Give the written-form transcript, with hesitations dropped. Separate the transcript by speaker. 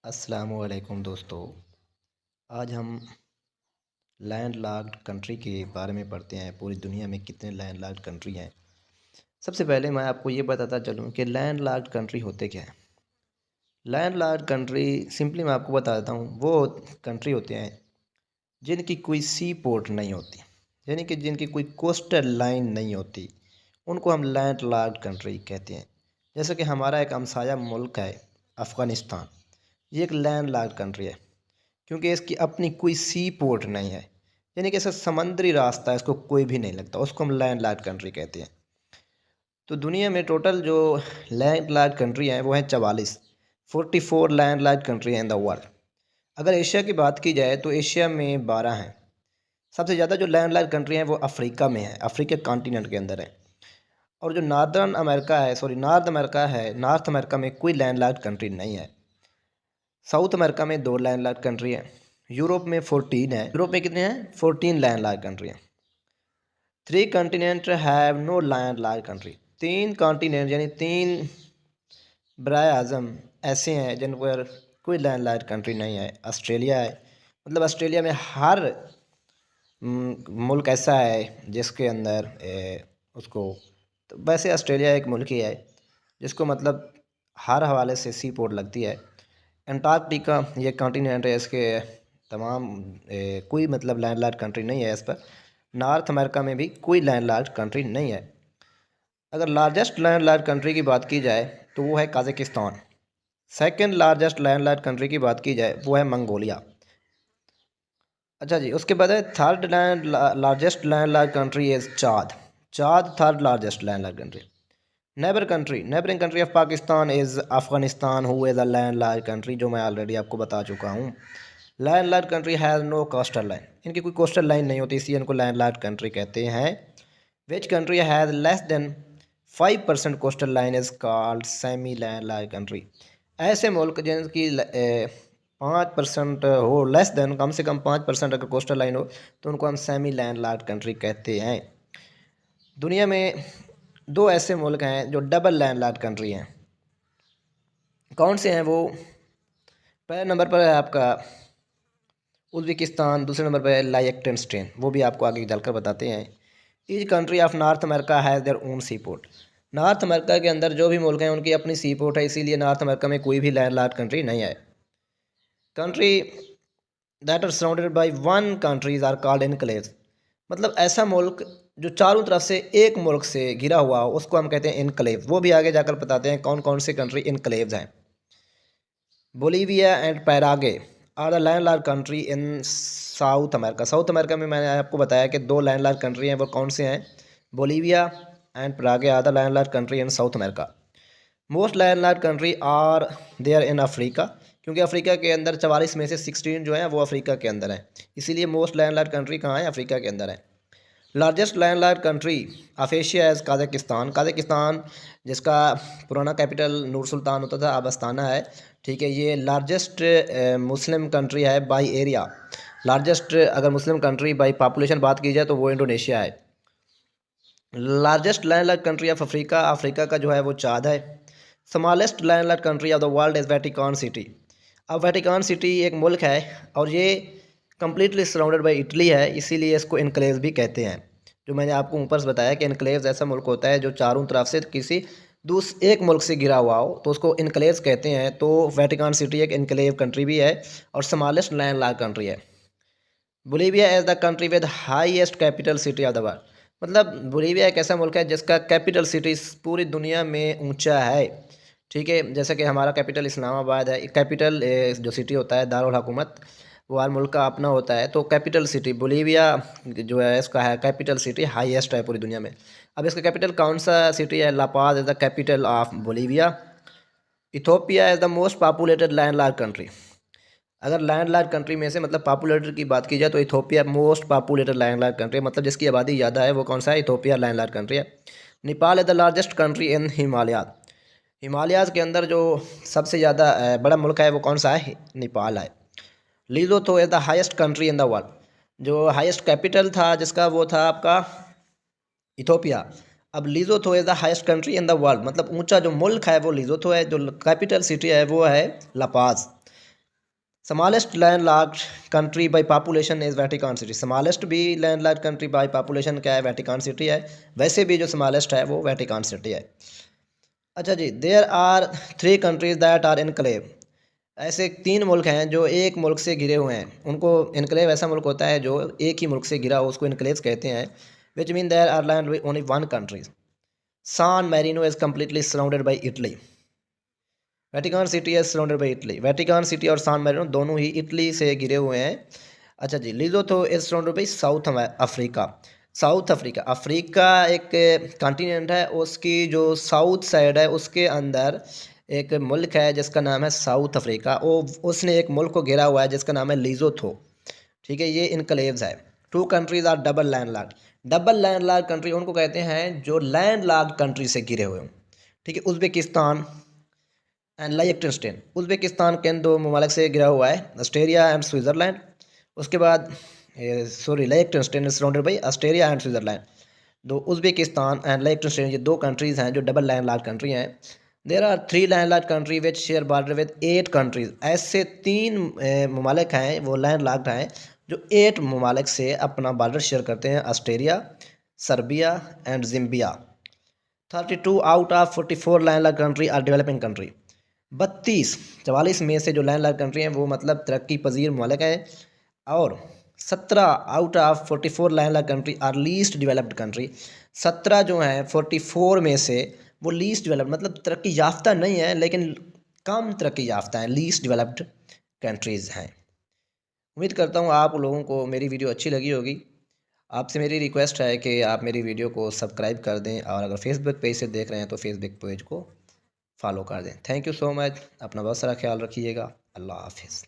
Speaker 1: अस्सलामुअलैकुम दोस्तों। आज हम लैंडलॉक्ड कंट्री के बारे में पढ़ते हैं। पूरी दुनिया में कितने लैंडलॉक्ड कंट्री हैं। सबसे पहले मैं आपको ये बताता चलूँ कि लैंडलॉक्ड कंट्री होते क्या हैं। लैंडलॉक्ड कंट्री सिंपली मैं आपको बता देता हूँ, वो कंट्री होते हैं जिनकी कोई सी पोर्ट नहीं होती, यानी कि जिनकी कोई कोस्टल लाइन नहीं होती, उनको हम लैंडलॉक्ड कंट्री कहते हैं। जैसे कि हमारा एक हमसाया मुल्क है अफ़गानिस्तान, ये एक लैंडलॉक्ड कंट्री है क्योंकि इसकी अपनी कोई सी पोर्ट नहीं है, यानी कि ऐसा समंदरी रास्ता है, इसको कोई भी नहीं लगता, उसको हम लैंड लॉक्ड कंट्री कहते हैं। तो दुनिया में टोटल जो लैंड लॉक्ड कंट्री हैं वो हैं 44 लैंड लॉक्ड कंट्री हैं इन द वर्ल्ड। अगर एशिया की बात की जाए तो एशिया में 12 हैं। सबसे ज़्यादा जो लैंड लॉक्ड कंट्री हैं वो अफ्रीका में है, अफ्रीका कॉन्टिनेंट के अंदर है। और जो नॉर्थ अमेरिका में कोई लैंड लॉक्ड कंट्री नहीं है। साउथ अमेरिका में 2 लैंड लॉक्ड कंट्री है। यूरोप में 14 है। यूरोप में कितने हैं? 14 लैंड लॉक्ड कंट्री हैं। 3 continent have no land locked country. 3 continent यानी 3 बराए आज़म ऐसे हैं जिन पर कोई लैंड लॉक्ड कंट्री नहीं है। ऑस्ट्रेलिया है, मतलब ऑस्ट्रेलिया में हर मुल्क ऐसा है जिसके अंदर उसको, तो वैसे ऑस्ट्रेलिया एक मुल्क ही है जिसको मतलब हर हवाले से सी पोर्ट लगती है। अंटार्कटिका ये कॉन्टिनेंट है, इसके तमाम कोई मतलब लैंडलॉक्ड कंट्री नहीं है इस पर। नॉर्थ अमेरिका में भी कोई लैंडलॉक्ड कंट्री नहीं है। अगर लार्जेस्ट लैंडलॉक्ड कंट्री की बात की जाए तो वो है Kazakhstan. Second largest landlocked country की बात की जाए वो है मंगोलिया। अच्छा जी, उसके बाद है third largest landlocked country is Chad. Chad third largest landlocked country. Neighbouring country of Pakistan is Afghanistan who is a landlocked country, जो मैं ऑलरेडी आपको बता चुका हूँ। Landlocked country has no coastal line, इनकी कोई कोस्टल लाइन नहीं होती, इसलिए इनको लैंडलॉक्ड कंट्री कहते हैं। Which country has less than 5% coastal line is called semi landlocked country. ऐसे मुल्क जिनकी 5% हो, लेस देन कम से कम 5% अगर कोस्टल लाइन हो तो उनको हम सेमी लैंडलॉक्ड कंट्री कहते हैं। दुनिया में 2 ऐसे मुल्क हैं जो डबल लैंडलॉक्ड कंट्री हैं। कौन से हैं वो? पहले नंबर पर है आपका उज़्बेकिस्तान, दूसरे नंबर पर है लाइechtenstein, वो भी आपको आगे चलकर बताते हैं। Each country of North America has their own sea port. North America के अंदर जो भी मुल्क हैं उनकी अपनी सी पोर्ट है, इसीलिए नॉर्थ अमेरिका में कोई भी लैंडलॉक्ड कंट्री नहीं है। Country that are surrounded by one countries are called enclaves. मतलब ऐसा मुल्क जो चारों तरफ से एक मुल्क से घिरा हुआ हो उसको हम कहते हैं इनक्लेव। वो भी आगे जाकर बताते हैं कौन कौन सी कंट्री इनक्लेव्स हैं। Bolivia and Paraguay are the landlocked country in South America. South America में मैंने आपको बताया कि 2 लैंडलॉक्ड कंट्री हैं, वो कौन से हैं? Bolivia and Paraguay are the landlocked country in South America. Most landlocked country are there in Africa, क्योंकि अफ्रीका के अंदर 44 में से 16 जो है वो अफ्रीका के अंदर है, इसीलिए मोस्ट लैंडलॉक्ड कंट्री कहाँ है? अफ्रीका के अंदर है। Largest landlocked country of Asia as Kazakhstan. Kazakhstan जिसका पुराना कैपिटल नूर सुल्तान होता था, अब अस्ताना है। ठीक है, ये लार्जेस्ट मुस्लिम कंट्री है बाय एरिया। लार्जेस्ट अगर मुस्लिम कंट्री बाय पॉपुलेशन बात की जाए तो वो इंडोनेशिया है। Largest landlocked country of Africa, Africa का जो है वो चाद है। Smallest landlocked country of the world is Vatican city. अब वेटिकन सिटी एक मुल्क है और ये कम्प्लीटली सराउंडेड बाई इटली है, इसीलिए इसको इनक्लेव भी कहते हैं। जो मैंने आपको ऊपर से बताया कि इनक्लेव ऐसा मुल्क होता है जो चारों तरफ से किसी एक मुल्क से घिरा हुआ हो तो उसको इनक्लेव कहते हैं। तो वेटिकन सिटी एक इनक्लेव कंट्री भी है और स्मॉलेस्ट लैंडलॉक्ड कंट्री है। Bolivia as the country with highest capital city of the world. मतलब बोलीविया एक ऐसा मुल्क है जिसका कैपिटल सिटी पूरी दुनिया में ऊंचा है। ठीक है, जैसे कि हमारा कैपिटल इस्लामाबाद है, कैपिटल जो सिटी होता है दारुल हुकूमत, वो हर मुल्क का अपना होता है। तो कैपिटल सिटी बोलीविया जो है इसका है कैपिटल सिटी हाईएस्ट है पूरी दुनिया में। अब इसका कैपिटल कौन सा सिटी है? ला पाज is the capital of Bolivia. Ethiopia is the most populated landlocked country. अगर लैंडलॉक्ड कंट्री में से मतलब पॉपुलेटेड की बात की जाए तो Ethiopia most populated landlocked country, मतलब जिसकी आबादी ज़्यादा है वो कौन सा है? इथोपिया लैंडलॉक्ड कंट्री है। Nepal is the largest country in Himalayas. Himalayas के अंदर जो सबसे ज़्यादा बड़ा मुल्क है वो कौन सा है? नेपाल है। Lesotho is the highest country in the world. जो हाईएस्ट कैपिटल था जिसका वो था आपका इथोपिया। अब Lesotho is the highest country in the world, मतलब ऊंचा जो मुल्क है वो लीजोथो है, जो कैपिटल सिटी है वो है La Paz. Smallest land locked country by population is Vatican City. Smallest भी land locked country by population क्या है, वेटिकन सिटी है। वैसे भी जो स्मॉलेस्ट है वो वेटिकन सिटी है। अच्छा जी, there are 3 countries that are enclave. ऐसे 3 मुल्क हैं जो एक मुल्क से घिरे हुए हैं। उनको इनक्लेव ऐसा मुल्क होता है जो एक ही मुल्क से घिरा हो, उसको इनक्लेव्स कहते हैं। Which mean there are land only one country. San Marino is completely surrounded by Italy. Vatican City is surrounded by Italy. Vatican City और सान मैरिनो दोनों ही इटली से घिरे हुए हैं। अच्छा जी, Lesotho is surrounded by South Africa. South Africa, Africa एक continent है, उसकी जो साउथ साइड है उसके अंदर एक मुल्क है जिसका नाम है साउथ अफ्रीका। वो उसने एक मुल्क को घेरा हुआ है जिसका नाम है लिज़ोथो। ठीक है, ये इनक्लेव्स है। 2 countries are double land locked. Double land locked country उनको कहते हैं जो लैंड लॉक्ड कंट्री से घिरे हुए हों। ठीक है, उज़्बेकिस्तान एंड लाइechtenstein। उज़्बेकिस्तान किन 2 ममालिक से घिरा हुआ है, ऑस्ट्रेलिया एंड स्विट्ज़रलैंड। उसके बाद Liechtenstein is surrounded by Australia and Switzerland. दो उज़्बेकिस्तान एंड लाइechtenstein ये 2 कंट्रीज़ हैं जो डबल लैंड लॉक्ड कंट्री हैं। There are 3 land locked country which share border with 8 countries. ऐसे 3 ममालिक हैं वो लैंड लॉक्ड हैं जो 8 ममालिक से अपना बॉर्डर शेयर करते हैं, Australia, Serbia and Zambia. 32 out of 44 land locked country are developing country. 44 में से जो लैंड लॉक्ड कंट्री हैं वो मतलब तरक्की पजीर ममालिक है। और 17 out of 44 land locked country are least developed country. 17 जो हैं 44 में से वो लीस्ट डेवलप्ड मतलब तरक्की याफ्ता नहीं है लेकिन कम तरक्की याफ्ता हैं, लीस्ट डेवलप्ड कंट्रीज़ हैं। उम्मीद करता हूँ आप लोगों को मेरी वीडियो अच्छी लगी होगी। आपसे मेरी रिक्वेस्ट है कि आप मेरी वीडियो को सब्सक्राइब कर दें और अगर फेसबुक पेज से देख रहे हैं तो फेसबुक पेज को फॉलो कर दें। Thank you so much. अपना बहुत सारा ख्याल रखिएगा। अल्लाह हाफिज़।